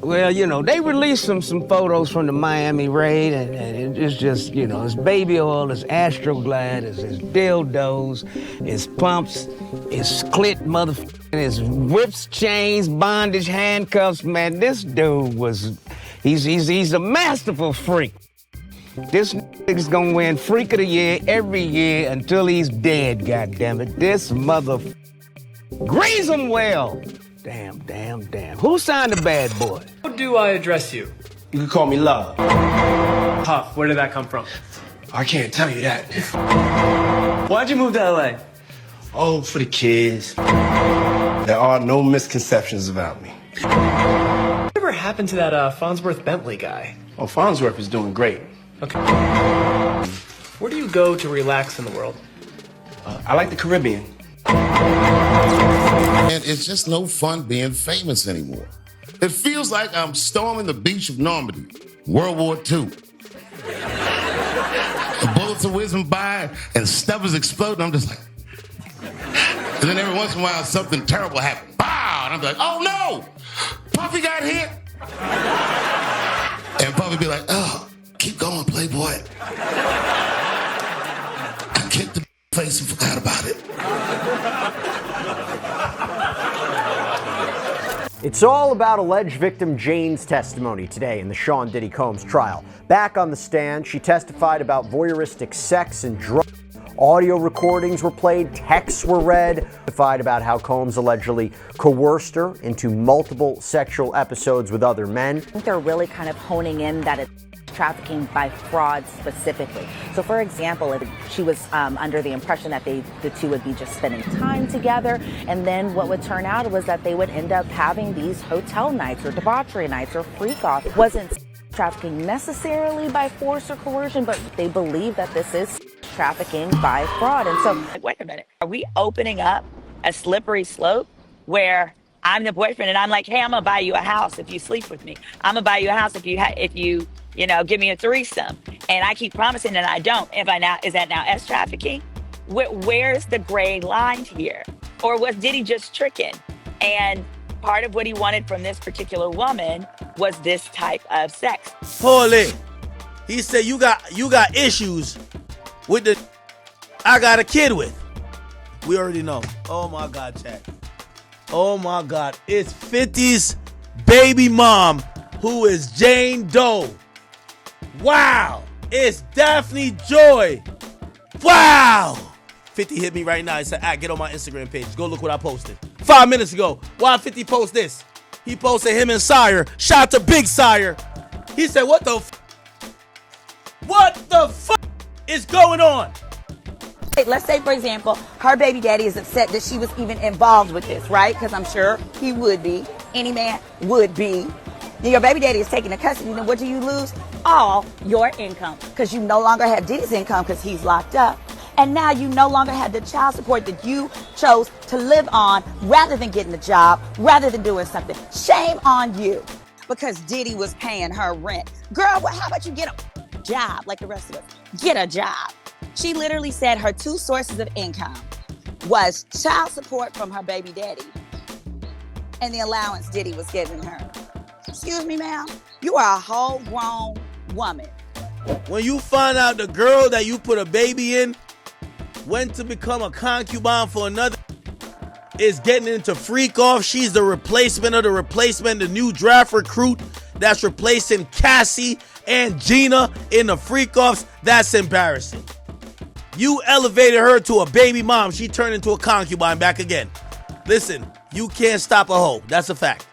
Well, you know, they released some photos from the Miami raid, and it's just, you know, it's baby oil, it's Astroglad, it's dildos, it's pumps, it's clit motherfucking, it's whips, chains, bondage, handcuffs. Man, this dude was, he's a masterful freak. This nigga's gonna win Freak of the Year every year until he's dead, goddammit. This motherfucker. Grease him well. Damn. Who signed the bad boy? How do I address you? You can call me Love. Puff, where did that come from? I can't tell you that. Why'd you move to LA? Oh, for the kids. There are no misconceptions about me. Whatever happened to that Farnsworth Bentley guy? Oh, Farnsworth is doing great. Okay. Where do you go to relax in the world? I like the Caribbean. And it's just no fun being famous anymore. It feels like I'm storming the beach of Normandy, World War II. The bullets are whizzing by and stuff is exploding. I'm just like, and then every once in a while something terrible happens. Bow! And I'm like, oh no! Puffy got hit! And Puffy be like, oh, keep going, Playboy. I kicked the face and forgot about it. It's all about alleged victim Jane's testimony today in the Sean Diddy Combs trial. Back on the stand, she testified about voyeuristic sex and drugs. Audio recordings were played, texts were read. Testified about how Combs allegedly coerced her into multiple sexual episodes with other men. I think they're really kind of honing in that it's trafficking by fraud specifically. So for example, if she was under the impression that the two would be just spending time together, and then what would turn out was that they would end up having these hotel nights or debauchery nights or freak off. It wasn't trafficking necessarily by force or coercion, but they believe that this is trafficking by fraud. And so, wait a minute, are we opening up a slippery slope where I'm the boyfriend and I'm like, hey, I'm gonna buy you a house if you sleep with me. I'm gonna buy you a house if you give me a threesome, and I keep promising and I don't. Is that now S trafficking? Where's the gray line here? Or was Diddy just tricking? And part of what he wanted from this particular woman was this type of sex. Holy, he said you got issues with the I got a kid with. We already know. Oh my God, chat. Oh my God, it's 50's baby mom, who is Jane Doe. Wow, it's Daphne Joy. Wow. 50 hit me right now. He said, get on my Instagram page. Go look what I posted 5 minutes ago. Why 50 post this? He posted him and Sire. Shout out to Big Sire. He said, what the is going on? Let's say, for example, her baby daddy is upset that she was even involved with this, right? Because I'm sure he would be. Any man would be. Your baby daddy is taking the custody, then what do you lose? All your income, because you no longer have Diddy's income because he's locked up. And now you no longer have the child support that you chose to live on rather than getting a job, rather than doing something. Shame on you, because Diddy was paying her rent. Girl, how about you get a job like the rest of us? Get a job. She literally said her two sources of income was child support from her baby daddy and the allowance Diddy was giving her. Excuse me, ma'am. You are a whole grown woman. When you find out the girl that you put a baby in went to become a concubine for another, is getting into freak off, she's the replacement of the replacement, the new draft recruit that's replacing Cassie and Gina in the freak offs, that's embarrassing. You elevated her to a baby mom. She turned into a concubine back again. Listen, you can't stop a hoe. That's a fact.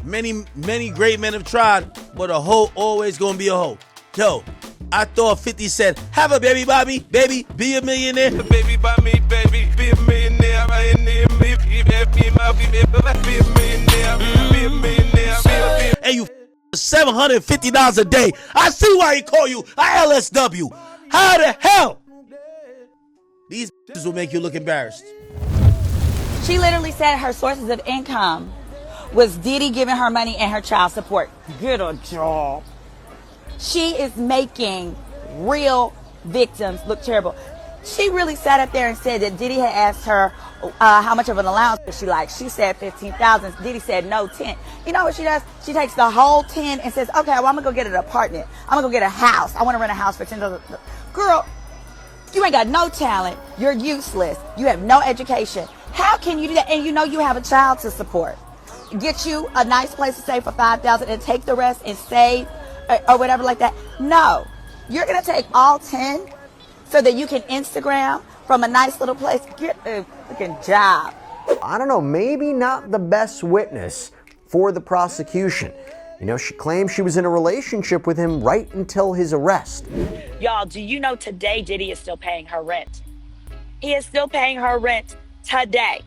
Many great men have tried, but a hoe always gonna be a hoe. Yo, I thought 50 said, have a baby by me, baby, be a millionaire. Baby by me, baby, be a millionaire. And you $750 a day. I see why he call you a LSW. How the hell? These will make you look embarrassed. She literally said her sources of income was Diddy giving her money and her child support. Get a job. She is making real victims look terrible. She really sat up there and said that Diddy had asked her how much of an allowance she liked. She said 15,000. Diddy said no, 10. You know what she does? She takes the whole 10 and says, okay, well, I'm gonna go get an apartment. I'm gonna go get a house. I want to rent a house for $10. Girl, you ain't got no talent. You're useless. You have no education. How can you do that? And you know you have a child to support. Get you a nice place to stay for $5,000 and take the rest and save or whatever like that. No, you're gonna take all 10 so that you can Instagram from a nice little place. Get a freaking job. I don't know, maybe not the best witness for the prosecution. You know, she claims she was in a relationship with him right until his arrest. Y'all, do you know today Diddy is still paying her rent? He is still paying her rent today.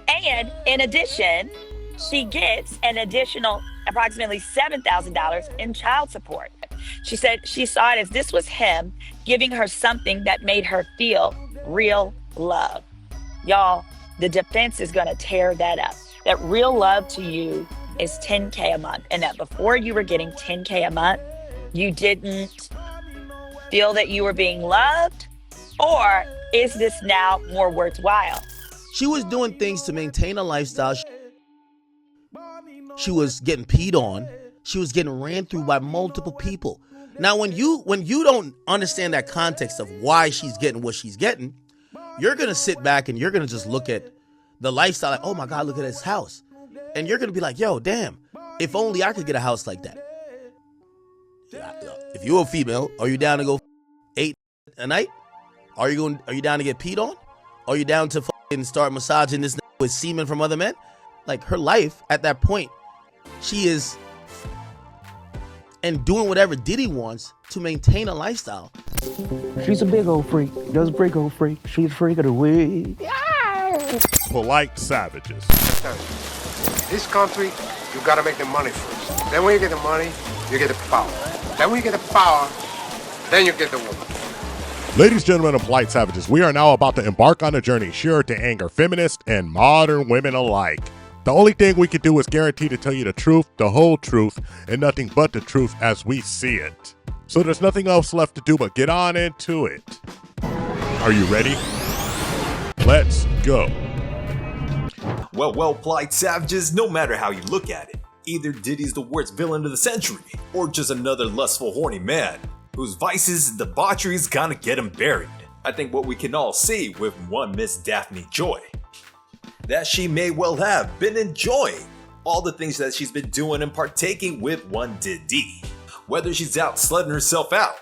And in addition, she gets an additional approximately $7,000 in child support. She said she saw it as this was him giving her something that made her feel real love. Y'all, the defense is going to tear that up. That real love to you is $10K a month. And that before you were getting $10K a month, you didn't feel that you were being loved? Or is this now more worthwhile? She was doing things to maintain a lifestyle. She was getting peed on. She was getting ran through by multiple people. Now, when you don't understand that context of why she's getting what she's getting, you're going to sit back and you're going to just look at the lifestyle like, oh my God, look at this house. And you're going to be like, yo, damn, if only I could get a house like that. If you're a female, are you down to go 8 a night? Are you down to get peed on? Are you down to start massaging this with semen from other men? Like, her life at that point, she is and doing whatever Diddy wants to maintain a lifestyle. She's a big old freak. Does a big old freak. She's a freak of the week. Polite savages. This country, you gotta make the money first. Then when you get the money, you get the power. Then when you get the power, then you get the woman. Ladies and gentlemen of Polite Savages, we are now about to embark on a journey sure to anger feminists and modern women alike. The only thing we can do is guarantee to tell you the truth, the whole truth, and nothing but the truth as we see it. So there's nothing else left to do but get on into it. Are you ready? Let's go. Well, Polite Savages, no matter how you look at it, either Diddy's the worst villain of the century, or just another lustful, horny man, whose vices and debaucheries kinda get him buried. I think what we can all see with one Miss Daphne Joy, that she may well have been enjoying all the things that she's been doing and partaking with one Diddy. Whether she's out slutting herself out,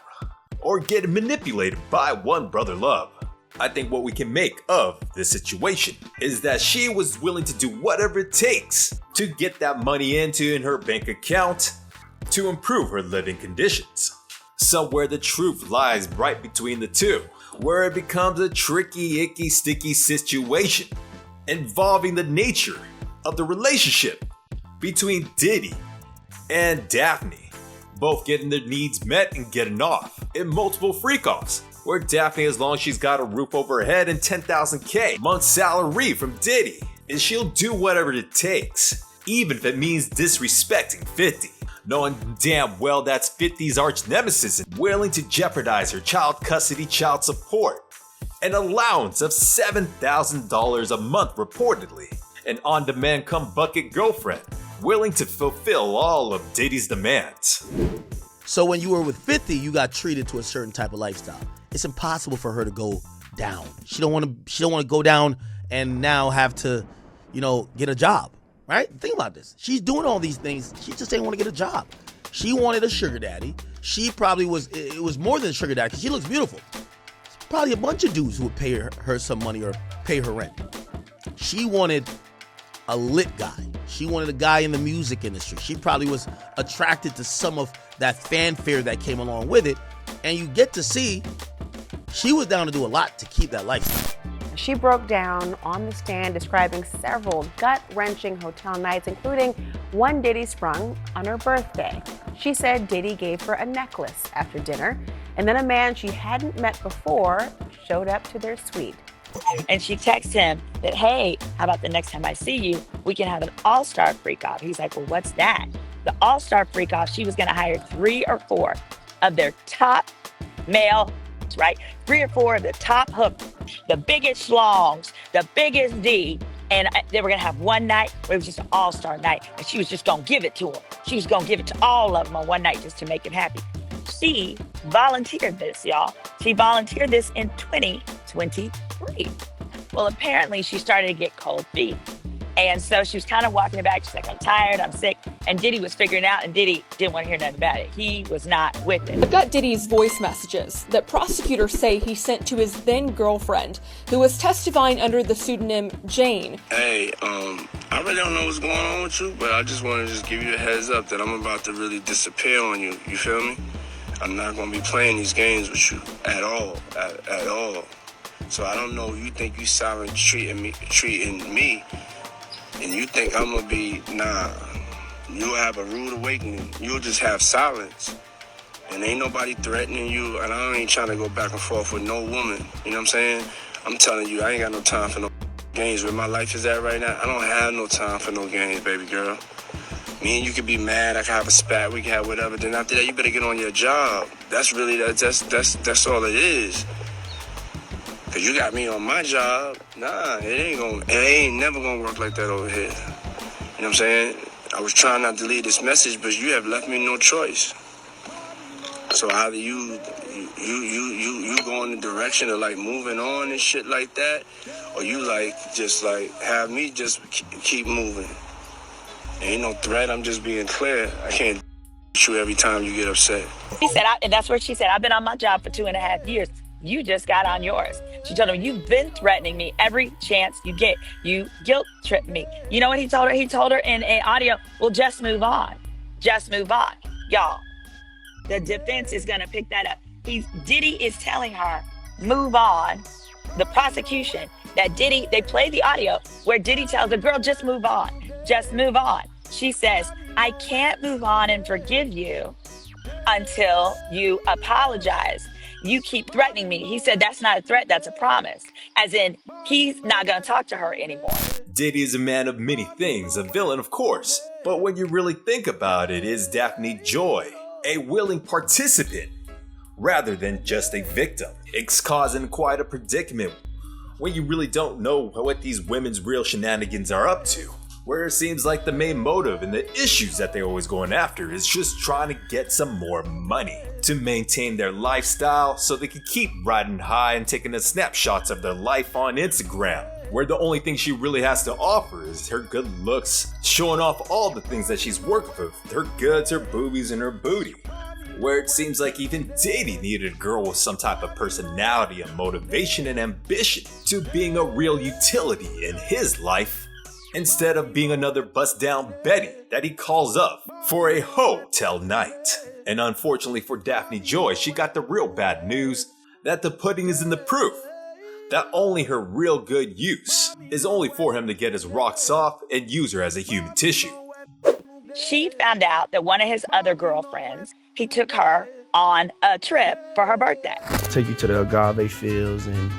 or getting manipulated by one Brother Love. I think what we can make of this situation is that she was willing to do whatever it takes to get that money in her bank account to improve her living conditions. Somewhere the truth lies right between the two, where it becomes a tricky, icky, sticky situation involving the nature of the relationship between Diddy and Daphne, both getting their needs met and getting off in multiple freak-offs, where Daphne, as long as she's got a roof over her head and $10,000 month salary from Diddy, and she'll do whatever it takes, even if it means disrespecting 50. Knowing damn well that's 50's arch nemesis and willing to jeopardize her child custody, child support, an allowance of $7,000 a month reportedly, an on-demand come bucket girlfriend, willing to fulfill all of Diddy's demands. So when you were with 50, you got treated to a certain type of lifestyle. It's impossible for her to go down. She don't want to go down and now have to, get a job. Right? Think about this. She's doing all these things. She just didn't want to get a job. She wanted a sugar daddy. She probably it was more than a sugar daddy because she looks beautiful. Probably a bunch of dudes who would pay her some money or pay her rent. She wanted a lit guy. She wanted a guy in the music industry. She probably was attracted to some of that fanfare that came along with it. And you get to see she was down to do a lot to keep that lifestyle. She broke down on the stand describing several gut-wrenching hotel nights, including one Diddy sprung on her birthday. She said Diddy gave her a necklace after dinner, and then a man she hadn't met before showed up to their suite. And she texted him that, hey, how about the next time I see you, we can have an all-star freak-off. He's like, well, what's that? The all-star freak-off, she was going to hire 3 or 4 of their top male hookers, right? 3 or 4 of the top hookers, the biggest schlongs, the biggest D. And they were going to have one night where it was just an all-star night. And she was just going to give it to them. She was going to give it to all of them on one night just to make them happy. She volunteered this, y'all. She volunteered this in 2023. Well, apparently she started to get cold feet. And so she was kind of walking it back. She's like, I'm tired, I'm sick. And Diddy was figuring out, and Diddy didn't want to hear nothing about it. He was not with it. I've got Diddy's voice messages that prosecutors say he sent to his then girlfriend, who was testifying under the pseudonym Jane. Hey, I really don't know what's going on with you, but I just want to just give you a heads up that I'm about to really disappear on you. You feel me? I'm not going to be playing these games with you at all, at all. So I don't know, you think you silent treating me, and you think I'm gonna be, nah, you'll have a rude awakening. You'll just have silence. And ain't nobody threatening you, and I ain't trying to go back and forth with no woman. You know what I'm saying? I'm telling you, I ain't got no time for no games. Where my life is at right now, I don't have no time for no games, baby girl. Me and you could be mad, I could have a spat, we could have whatever. Then after that, you better get on your job. That's really, that's all it is. Cause you got me on my job. Nah, it ain't never gonna work like that over here. You know what I'm saying? I was trying not to leave this message, but you have left me no choice. So either you go in the direction of like moving on and shit like that, or you like just like have me just keep moving. Ain't no threat, I'm just being clear. I can't you every time you get upset. He said, and that's what she said, I've been on my job for 2.5 years. You just got on yours. She told him, you've been threatening me every chance you get. You guilt tripped me. You know what he told her? He told her in an audio, well, just move on. Just move on. Y'all, the defense is going to pick that up. Diddy is telling her, move on. The prosecution, that Diddy, they play the audio where Diddy tells the girl, just move on. Just move on. She says, I can't move on and forgive you until you apologize. You keep threatening me. He said, that's not a threat, that's a promise. As in, he's not going to talk to her anymore. Diddy is a man of many things, a villain of course. But when you really think about it, is Daphne Joy a willing participant rather than just a victim? It's causing quite a predicament when you really don't know what these women's real shenanigans are up to. Where it seems like the main motive and the issues that they're always going after is just trying to get some more money to maintain their lifestyle so they can keep riding high and taking the snapshots of their life on Instagram, where the only thing she really has to offer is her good looks, showing off all the things that she's worked with, her goods, her boobies, and her booty. Where it seems like even Diddy needed a girl with some type of personality and motivation and ambition to being a real utility in his life, instead of being another bust-down Betty that he calls up for a hotel night. And unfortunately for Daphne Joy, she got the real bad news that the pudding is in the proof, that only her real good use is only for him to get his rocks off and use her as a human tissue. She found out that one of his other girlfriends, he took her on a trip for her birthday. Take you to the agave fields and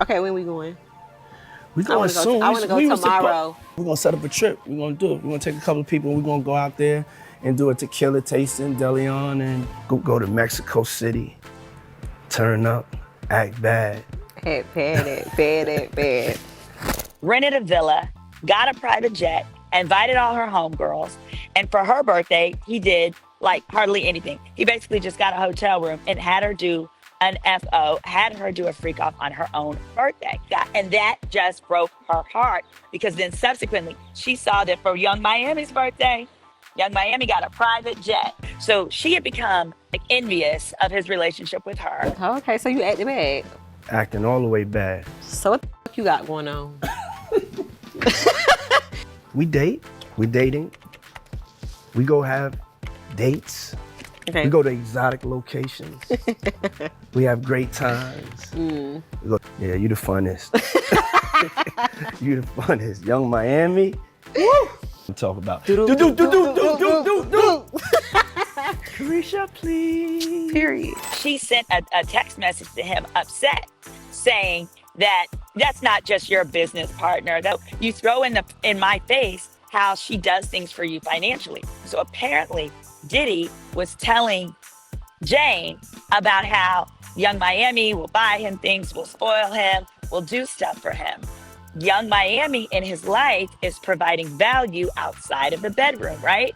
Okay, when we going? we going soon. I want to go tomorrow. We're gonna set up a trip. We're gonna do it. We're gonna take a couple of people and we're gonna go out there and do a tequila tasting, Deleon, and go to Mexico City, turn up, act bad. Bad. Rented a villa, got a private jet, invited all her homegirls, and for her birthday, he did like hardly anything. He basically just got a hotel room and had her do an FO, had her do a freak off on her own birthday. And that just broke her heart, because then subsequently she saw that for Young Miami's birthday, Young Miami got a private jet. So she had become like envious of his relationship with her. Okay, so you acting bad. Acting all the way bad. So what the fuck you got going on? We date. We dating. We go have dates. Okay. We go to exotic locations. We have great times. We go, yeah, you the funnest. You the funnest. Young Miami. Woo! We talk about do. Carisha, please. Period. She sent a text message to him upset, saying that that's not just your business partner, that you throw in my face how she does things for you financially. So apparently Diddy was telling Jane, about how Young Miami will buy him things, will spoil him, will do stuff for him. Young Miami in his life is providing value outside of the bedroom, right?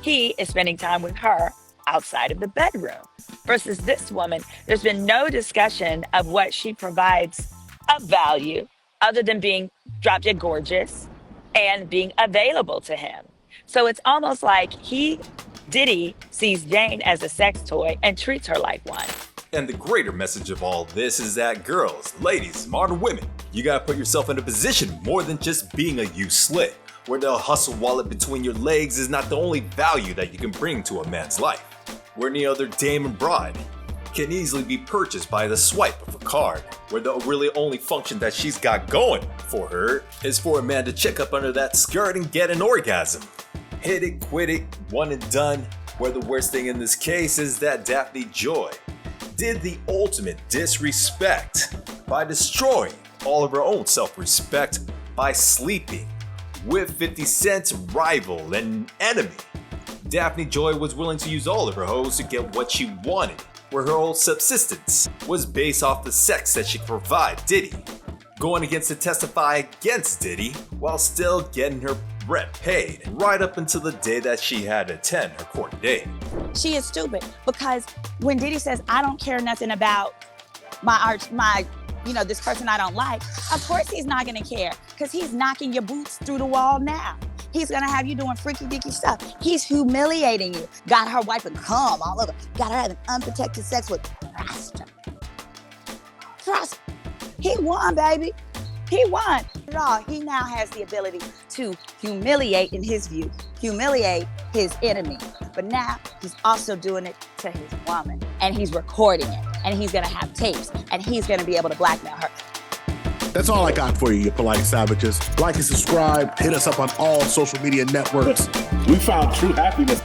He is spending time with her outside of the bedroom. Versus this woman, there's been no discussion of what she provides of value other than being drop dead gorgeous and being available to him. So it's almost like Diddy sees Jane as a sex toy and treats her like one. And the greater message of all this is that girls, ladies, modern women, you gotta put yourself in a position more than just being a used slit, where the hustle wallet between your legs is not the only value that you can bring to a man's life, where any other dame and bride can easily be purchased by the swipe of a card, where the really only function that she's got going for her is for a man to check up under that skirt and get an orgasm. Hit it, quit it, one and done, where the worst thing in this case is that Daphne Joy did the ultimate disrespect by destroying all of her own self-respect by sleeping with 50 Cent's rival and enemy. Daphne Joy was willing to use all of her hoes to get what she wanted, where her whole subsistence was based off the sex that she could provide Diddy, going against to testify against Diddy while still getting her rent paid right up until the day that she had to attend her court date. She is stupid because when Diddy says, I don't care nothing about this person I don't like, of course he's not gonna care because he's knocking your boots through the wall now. He's gonna have you doing freaky deaky stuff. He's humiliating you. Got her wiping cum all over. Got her having unprotected sex with Rasta. He won, baby. He won. He now has the ability to humiliate, in his view, humiliate his enemy. But now he's also doing it to his woman. And he's recording it. And he's gonna have tapes. And he's gonna be able to blackmail her. That's all I got for you, you polite savages. Like and subscribe. Hit us up on all social media networks. We found true happiness.